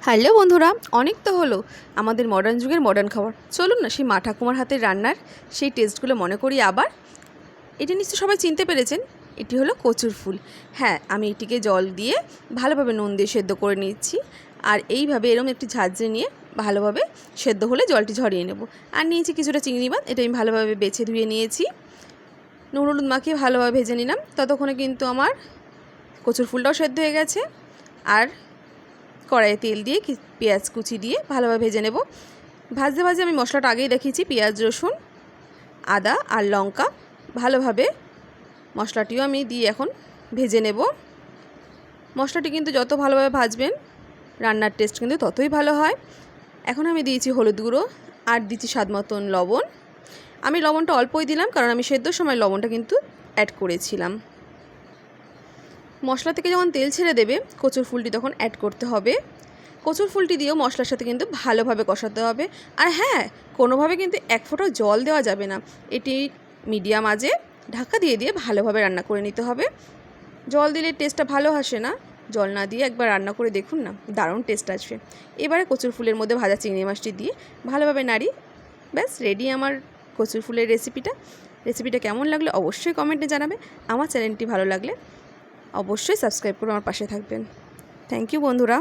Hello বন্ধুরা, অনেক তো হলো আমাদের মডার্ন যুগের মডার্ন খাবার। চলুন না সেই মা ঠাকুমার হাতের রান্নার সেই টেস্টগুলো মনে করি আবার। এটি নিশ্চয়ই সবাই চিনতে পেরেছেন, এটি হলো কচুর ফুল। হ্যাঁ, আমি এটিকে জল দিয়ে ভালোভাবে নুন দিয়ে সেদ্ধ করে নিচ্ছি। আর এইভাবে এরকম একটি ঝাঁঝরি নিয়ে ভালোভাবে সেদ্ধ হলে জলটি ঝরিয়ে নেব। আর নিয়েছি কিছুটা চিংড়ি মাছ, এটা আমি ভালোভাবে বেছে ধুয়ে নিয়েছি। নুন হলুদ মাখিয়ে ভালোভাবে ভেজে নিলাম। ততক্ষণে কিন্তু আমার কচুর ফুলটাও সেদ্ধ হয়ে গেছে। আর কড়াইয়ে তেল দিয়ে পেঁয়াজ কুচি দিয়ে ভালোভাবে ভেজে নেব। ভাজতে ভাজতে আমি মশলাটা আগেই দেখিয়েছি, পেঁয়াজ রসুন আদা আর লঙ্কা ভালোভাবে মশলাটিও আমি দিয়ে এখন ভেজে নেব। মশলাটি কিন্তু যত ভালোভাবে ভাজবেন রান্নার টেস্ট কিন্তু ততই ভালো হয়। এখন আমি দিয়েছি হলুদ গুঁড়ো আর দিচ্ছি স্বাদ মতন লবণ। আমি লবণটা অল্পই দিলাম, কারণ আমি সেদ্ধর সময় লবণটা কিন্তু অ্যাড করেছিলাম। মশলা থেকে যখন তেল ছেড়ে দেবে কচুর ফুলটি তখন অ্যাড করতে হবে। কচুর ফুলটি দিয়েও মশলার সাথে কিন্তু ভালোভাবে কষাতে হবে। আর হ্যাঁ, কোনোভাবে কিন্তু এক ফোঁটাও জল দেওয়া যাবে না। এটি মিডিয়াম আঁচে ঢাকা দিয়ে দিয়ে ভালোভাবে রান্না করে নিতে হবে। জল দিলে টেস্টটা ভালো আসে না, জল না দিয়ে একবার রান্না করে দেখুন না, দারুণ টেস্ট আসবে। এবারে কচুর ফুলের মধ্যে ভাজা চিংড়ি মাছটি দিয়ে ভালোভাবে নাড়ি, ব্যাস রেডি আমার কচুর ফুলের রেসিপিটা কেমন লাগলো অবশ্যই কমেন্টে জানাবে। আমার চ্যানেলটি ভালো লাগলে অবশ্যই সাবস্ক্রাইব করে আমার পাশে থাকবেন। থ্যাংক ইউ বন্ধুরা।